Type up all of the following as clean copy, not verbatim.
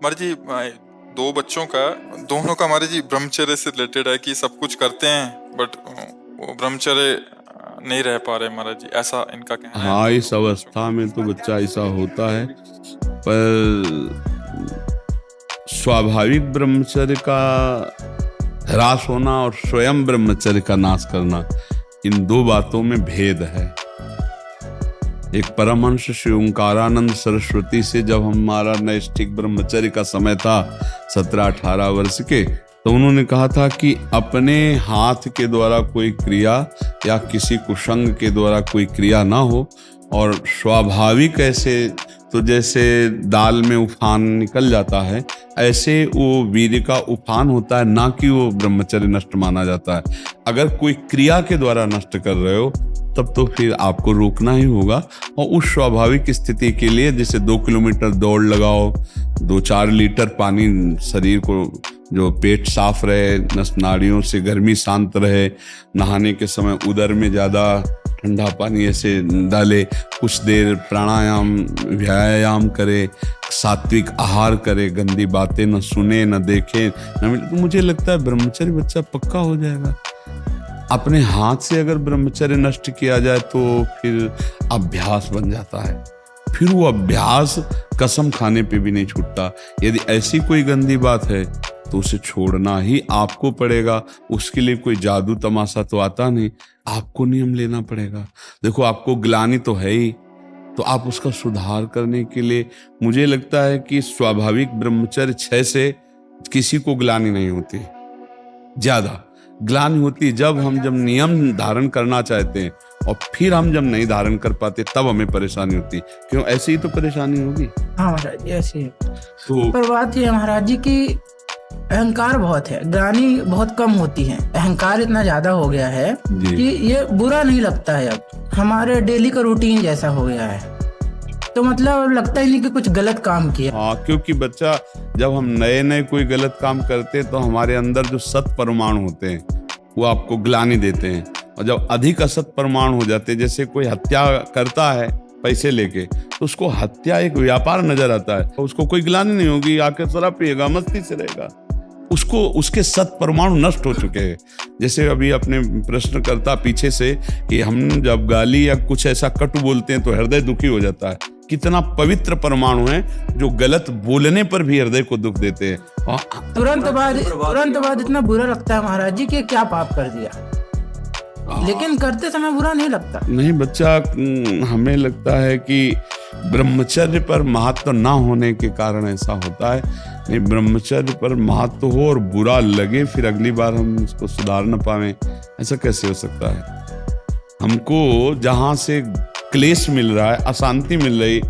हमारे जी दो बच्चों का, दोनों का हमारे जी ब्रह्मचर्य से रिलेटेड है कि सब कुछ करते हैं बट वो ब्रह्मचर्य नहीं रह पा रहे महाराज जी, ऐसा इनका कहना है हाँ, इस दोनों बच्चों अवस्था में तो बच्चा ऐसा होता है, पर स्वाभाविक ब्रह्मचर्य का ह्रास होना और स्वयं ब्रह्मचर्य का नाश करना, इन दो बातों में भेद है। एक परमहंस श्री ओंकारानंद सरस्वती से जब हमारा नैष्ठिक ब्रह्मचर्य का समय था 17-18 वर्ष के, तो उन्होंने कहा था कि अपने हाथ के द्वारा कोई क्रिया या किसी कुसंग के द्वारा कोई क्रिया ना हो, और स्वाभाविक ऐसे तो जैसे दाल में उफान निकल जाता है, ऐसे वो वीर्य का उफान होता है, ना कि वो ब्रह्मचर्य नष्ट माना जाता है। अगर कोई क्रिया के द्वारा नष्ट कर रहे हो तब तो फिर आपको रोकना ही होगा। और उस स्वाभाविक स्थिति के लिए जैसे 2 किलोमीटर दौड़ लगाओ, 2-4 लीटर पानी शरीर को, जो पेट साफ रहे, नस नाड़ियों से गर्मी शांत रहे, नहाने के समय उदर में ज़्यादा ठंडा पानी ऐसे डाले, कुछ देर प्राणायाम व्यायाम करे, सात्विक आहार करे, गंदी बातें न सुने न देखे न मिले, तो मुझे लगता है ब्रह्मचर्य बच्चा पक्का हो जाएगा। अपने हाथ से अगर ब्रह्मचर्य नष्ट किया जाए तो फिर अभ्यास बन जाता है, फिर वो अभ्यास कसम खाने पे भी नहीं छूटता। यदि ऐसी कोई गंदी बात है तो उसे छोड़ना ही आपको पड़ेगा। उसके लिए कोई जादू तमाशा तो आता नहीं, आपको नियम लेना पड़ेगा। देखो, आपको ग्लानि तो है ही, तो आप उसका सुधार करने के लिए, मुझे लगता है कि स्वाभाविक ब्रह्मचर्य 6 से किसी को ग्लानि नहीं होती। ज्यादा ग्लानि होती जब नियम धारण करना चाहते हैं और फिर हम जब नहीं धारण कर पाते, तब हमें परेशानी होती। क्यों? ऐसी ही तो परेशानी होगी। हाँ महाराज जी, ऐसी है। तो पर बात ये है महाराज जी की अहंकार बहुत है, ग्लानि बहुत कम होती है। अहंकार इतना ज्यादा हो गया है जी। कि ये बुरा नहीं लगता है, अब हमारे डेली का रूटीन जैसा हो गया है, तो मतलब लगता ही नहीं कि कुछ गलत काम किया। हाँ, क्योंकि बच्चा, जब हम नए नए कोई गलत काम करते हैं तो हमारे अंदर जो सत परमाणु होते हैं वो आपको ग्लानि देते हैं, और जब अधिक असत परमाणु हो जाते हैं, जैसे कोई हत्या करता है पैसे लेके, तो उसको हत्या एक व्यापार नजर आता है, उसको कोई ग्लानि नहीं होगी, आके शराब पिएगा, मस्ती से रहेगा, उसको उसके सत परमाणु नष्ट हो चुके हैं। जैसे अभी अपने प्रश्न करता पीछे से कि हम जब गाली या कुछ ऐसा कटु बोलते हैं तो हृदय दुखी हो जाता है, कितना पवित्र परमाणु है जो गलत बोलने पर भी हृदय को दुख देते हैं। तुरंत बाद इतना बुरा लगता है महाराज जी कि क्या पाप कर दिया, लेकिन करते समय बुरा नहीं लगता। नहीं बच्चा, हमें लगता है कि ब्रह्मचर्य पर महत्व ना होने के कारण ऐसा होता है। नहीं, ब्रह्मचर्य पर महत्व हो और बुरा लगे, फिर अगली बार हम इसको सुधार न पाएं, ऐसा कैसे हो सकता है? हमको जहां से क्लेश मिल रहा है, अशांति मिल रही,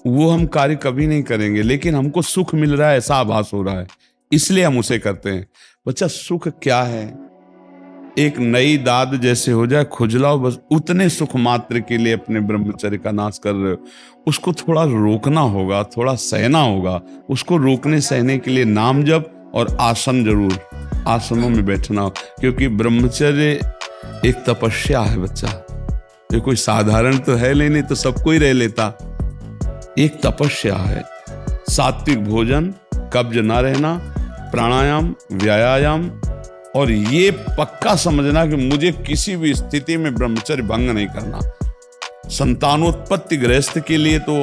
वो हम कार्य कभी नहीं करेंगे, लेकिन हमको सुख मिल रहा है ऐसा आभास हो रहा है, इसलिए हम उसे करते हैं। बच्चा, सुख क्या है? एक नई दाद जैसे हो जाए, खुजलाओ, बस उतने सुख मात्र के लिए अपने ब्रह्मचर्य का नाश कर रहे हो। उसको थोड़ा रोकना होगा, थोड़ा सहना होगा। उसको रोकने सहने के लिए नाम जप और आसन, जरूर आसनों में बैठना हो, क्योंकि ब्रह्मचर्य एक तपस्या है बच्चा। ये कोई साधारण तो है नहीं तो सबको ही रह लेता। एक तपस्या है। सात्विक भोजन, कब्ज ना रहना, प्राणायाम, व्यायाम, और ये पक्का समझना कि मुझे किसी भी स्थिति में ब्रह्मचर्य भंग नहीं करना। संतानोत्पत्ति गृहस्थ के लिए तो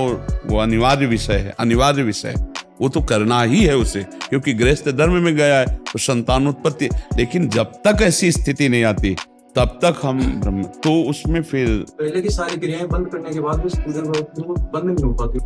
वो अनिवार्य विषय है, अनिवार्य विषय, वो तो करना ही है उसे, क्योंकि गृहस्थ धर्म में गया है तो संतानोत्पत्ति। लेकिन जब तक ऐसी स्थिति नहीं आती तब तक हम ब्रह्म, तो उसमें फिर पहले की सारी क्रियाएं बंद करने के बाद भी बंद नहीं हो पाती।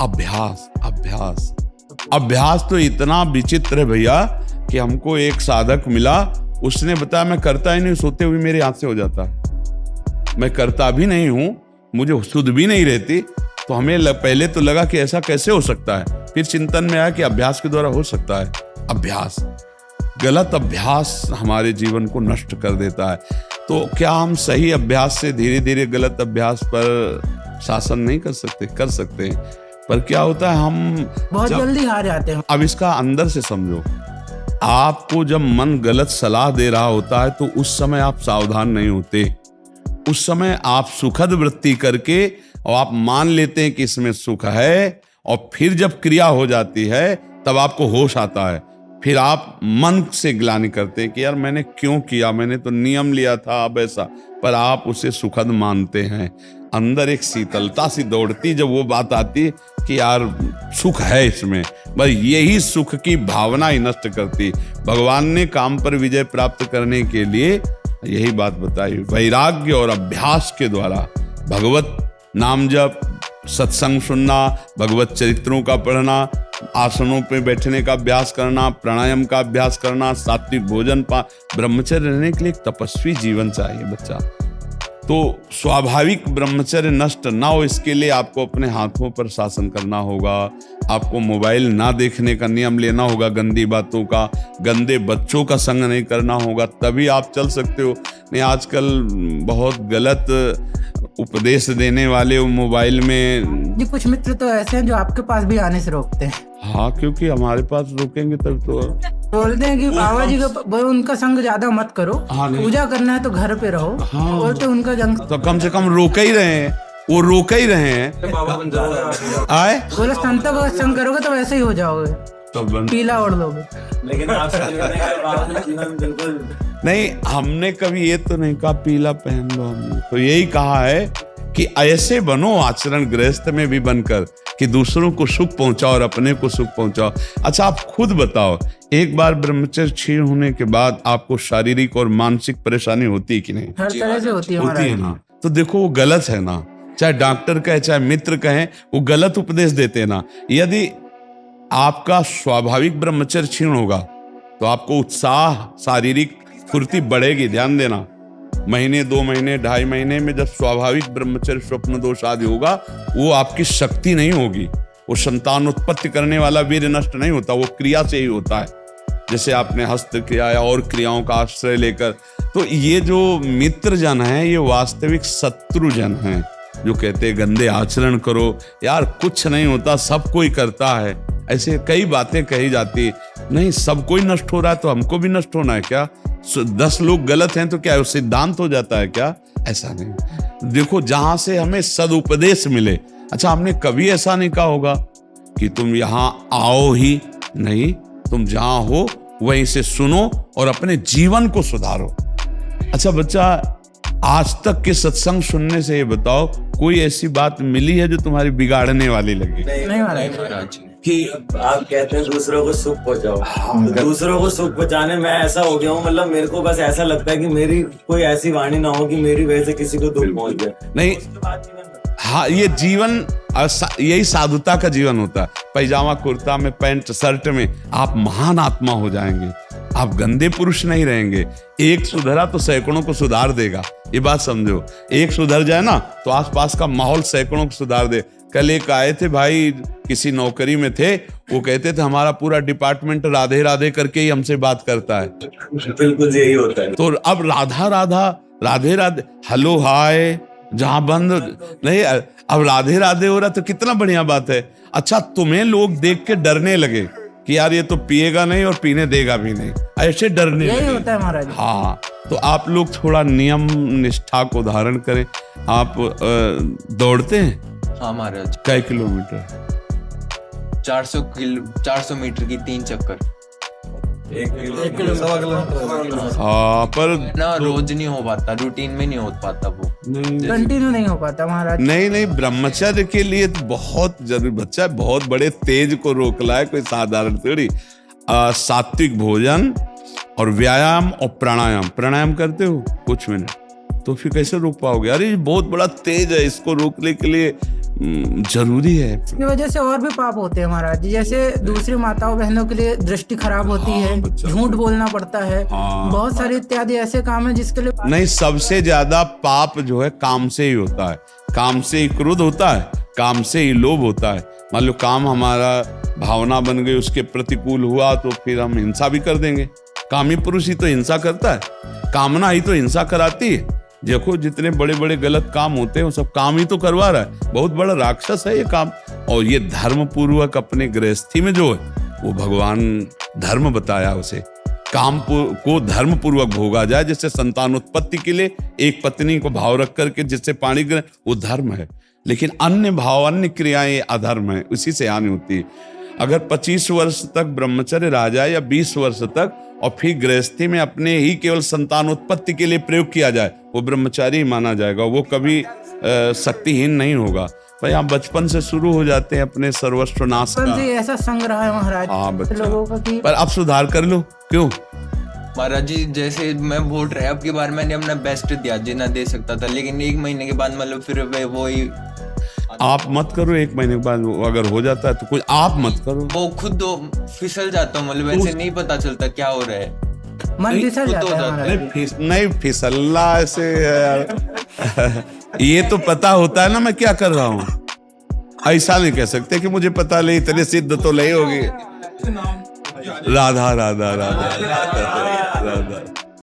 अभ्यास तो इतना विचित्र है भैया कि हमको एक साधक मिला, उसने बताया मैं करता ही नहीं, सोते हुए मेरे हाथ से हो जाता है, मैं करता भी नहीं हूं, मुझे सुध भी नहीं रहती। तो हमें पहले तो लगा कि ऐसा कैसे हो सकता है, फिर चिंतन में आया कि अभ्यास के द्वारा हो सकता है। अभ्यास, गलत अभ्यास हमारे जीवन को नष्ट कर देता है। तो क्या हम सही अभ्यास से धीरे धीरे गलत अभ्यास पर शासन नहीं कर सकते? कर सकते हैं, पर क्या होता है, हम बहुत जल्दी हार जाते हैं। अब इसका अंदर से समझो, आपको जब मन गलत सलाह दे रहा होता है तो उस समय आप सावधान नहीं होते। उस समय आप सुखद वृत्ति करके और आप मान लेते हैं कि इसमें सुख है, और फिर जब क्रिया हो जाती है तब आपको होश आता है। फिर आप मन से ग्लानि करते हैं कि यार मैंने क्यों किया, मैंने तो नियम लिया था अब ऐसा, पर आप उसे सुखद मानते हैं। अंदर एक शीतलता सी दौड़ती जब वो बात आती कि यार सुख है इसमें, बस यही सुख की भावना ही नष्ट करती। भगवान ने काम पर विजय प्राप्त करने के लिए यही बात बताई, वैराग्य और अभ्यास के द्वारा भगवत नाम जप, सत्संग सुनना, भगवत चरित्रों का पढ़ना, आसनों पे बैठने का अभ्यास करना, प्राणायाम का अभ्यास करना, सात्विक भोजन ब्रह्मचर्य रहने के लिए एक तपस्वी जीवन चाहिए बच्चा। तो स्वाभाविक ब्रह्मचर्य नष्ट ना हो इसके लिए आपको अपने हाथों पर शासन करना होगा, आपको मोबाइल ना देखने का नियम लेना होगा, गंदी बातों का, गंदे बच्चों का संग नहीं करना होगा, तभी आप चल सकते हो। नहीं आजकल बहुत गलत उपदेश देने वाले मोबाइल में जी कुछ मित्र तो ऐसे हैं जो आपके पास भी आने से रोकते हैं। हाँ, क्योंकि हमारे पास रोकेंगे तब तो बोलते हैं कि बाबा जी का उनका संग ज्यादा मत करो, हाँ, पूजा करना है तो घर पे रहो। हाँ, बोलते उनका जंग तो कम से कम रोक ही रहे हैं, वो रोक ही रहे हैं। बाबा बन जाओगे आए बोले संतों का संग करोगे तो वैसे ही हो जाओगे, तो पीला ओढ़ लोगे। लेकिन आप बिल्कुल नहीं, हमने कभी ये तो नहीं कहा पीला पहन लो, हमने तो यही कहा है कि ऐसे बनो आचरण गृहस्थ में भी बनकर कि दूसरों को सुख पहुंचाओ और अपने को सुख पहुंचाओ। अच्छा आप खुद बताओ, एक बार ब्रह्मचर्य क्षीण होने के बाद आपको शारीरिक और मानसिक परेशानी होती है कि नहीं? हर तरह से होती है होती है हमारा। ना। तो देखो वो गलत है ना, चाहे डॉक्टर कहे चाहे मित्र कहें, वो गलत उपदेश देते हैं ना। यदि आपका स्वाभाविक ब्रह्मचर्य क्षीण होगा तो आपको उत्साह, शारीरिक फुर्ती बढ़ेगी। ध्यान देना, महीने 2 महीने 2.5 महीने में जब स्वाभाविक ब्रह्मचर्य स्वप्न दोष आदि होगा, वो आपकी शक्ति नहीं होगी, वो संतान उत्पत्ति करने वाला वीर्य नष्ट नहीं होता, वो क्रिया से ही होता है। जैसे आपने हस्त क्रिया या और क्रियाओं का आश्रय लेकर, तो ये जो मित्र जन है ये वास्तविक शत्रु जन है जो कहते हैं गंदे आचरण करो। यार कुछ नहीं होता, सब कोई करता है, ऐसे कई बातें कही जाती। नहीं, सब कोई नष्ट हो रहा है तो हमको भी नष्ट होना है क्या? 10 लोग गलत हैं तो क्या वो सिद्धांत हो जाता है क्या? ऐसा नहीं। देखो जहां से हमें सदुपदेश मिले। अच्छा हमने कभी ऐसा नहीं कहा होगा कि तुम यहां आओ ही नहीं, तुम जहां हो वहीं से सुनो और अपने जीवन को सुधारो। अच्छा बच्चा, आज तक के सत्संग सुनने से ये बताओ कोई ऐसी बात मिली है जो तुम्हारी बिगाड़ने वाली लगी? नहीं महाराज। कि आप कहते हैं दूसरों को सुख पहुंचाओ। तो दूसरों को सुख पहुंचाने में ऐसा हो गया हूँ, मतलब मेरे को बस ऐसा लगता है कि मेरी कोई ऐसी वाणी ना हो कि मेरी वजह से किसी को दुख पहुंच जाए। नहीं, हाँ ये जीवन यही साधुता का जीवन होता है। पैजामा कुर्ता में, पैंट शर्ट में आप महान आत्मा हो जाएंगे, आप गंदे पुरुष नहीं रहेंगे। एक सुधरा तो सैकड़ों को सुधार देगा, ये बात समझो। एक सुधर जाए ना तो आसपास का माहौल सैकड़ों को सुधार दे। कल एक आए थे भाई, किसी नौकरी में थे, वो कहते थे हमारा पूरा डिपार्टमेंट राधे राधे करके ही हमसे बात करता है। बिल्कुल यही होता है। तो अब राधा राधा, राधे राधे, हेलो हाय जहां बंद नहीं, अब राधे राधे हो रहा तो कितना बढ़िया बात है। अच्छा तुम्हें लोग देख के डरने लगे कि यार ये तो पिएगा नहीं और पीने देगा भी नहीं, ऐसे डरने यही लगे। होता है महाराज। हाँ, तो आप लोग थोड़ा नियम निष्ठा को धारण करें। आप दौड़ते हैं? हाँ महाराज, कई किलोमीटर? 400 मीटर की 3 चक्कर। 1 किलोमीटर। हाँ, पर ना रोज नहीं हो पाता, रूटीन में नहीं हो पाता वो। कंटिन्यू नहीं हो पाता महाराज। नहीं, ब्रह्मचर्य के लिए तो बहुत जरूरी। बच्चा बहुत बड़े तेज को रोक ला है, कोई साधारण थोड़ी। सात्विक भोजन और व्यायाम और प्राणायाम। प्राणायाम करते हो कुछ मिनट, तो फिर कैसे रोक पाओगे? अरे ये बहुत बड़ा तेज है, इसको रोकने के लिए जरूरी है। इसकी वजह से और भी पाप होते हैं महाराज। जैसे दूसरी माताओं बहनों के लिए दृष्टि खराब होती है, झूठ बोलना पड़ता है, बहुत सारे इत्यादि ऐसे काम है जिसके लिए नहीं, सबसे ज्यादा पाप जो है काम से ही होता है। काम से ही क्रोध होता है, काम से ही लोभ होता है। मान लो काम हमारा भावना बन गई, उसके प्रतिकूल हुआ तो फिर हम हिंसा भी कर देंगे। कामी पुरुष ही तो हिंसा करता है, कामना ही तो हिंसा कराती है। देखो जितने बड़े बड़े गलत काम होते हैं वो सब काम ही तो करवा रहा है। बहुत बड़ा राक्षस है ये काम। और ये धर्म पूर्वक अपने गृहस्थी में जो है वो भगवान धर्म बताया, उसे काम को धर्म पूर्वक भोगा जाए। जैसे संतानोत्पत्ति के लिए एक पत्नी को भाव रख करके जिससे पाणी ग्रहण, वो धर्म है। लेकिन अन्य भाव, अन्य क्रियाएं अधर्म है, उसी से हानि होती है। अगर 25 वर्ष तक ब्रह्मचर्य रह जाए या 20 वर्ष तक और फिर गृहस्थी में अपने ही केवल संतान उत्पत्ति के लिए प्रयोग किया जाए, वो ब्रह्मचारी ही माना जाएगा, वो कभी शक्तिहीन नहीं होगा। भाई आप बचपन से शुरू हो जाते हैं अपने सर्वस्व नाश बचपन का। से ऐसा संग रहा है महाराज हाँ बच्चा, लोगों का कि पर आप सुधार कर लो। क्यों? महाराज जी जैसे मैं वोट रहे अब की बार मैंने अपना बेस्ट दिया जितना दे सकता था, लेकिन 1 महीने के बाद मतलब फिर वो ही आप मत करो, 1 महीने के बाद अगर हो जाता है तो कुछ आप मत करो। वो खुद तो फिसल जाता हूँ, मतलब वैसे नहीं पता चलता क्या हो रहा है। मन फिसल खुद जाता हो है जाता है। महाराज। नहीं फिसलना ऐसे यार। ये तो पता होता है ना मैं क्या कर रहा हूँ। ऐसा नहीं कह सकते कि मुझे पता नहीं, इतने सिद्ध तो नहीं होगी। राधा राधा राधा राधा राधा।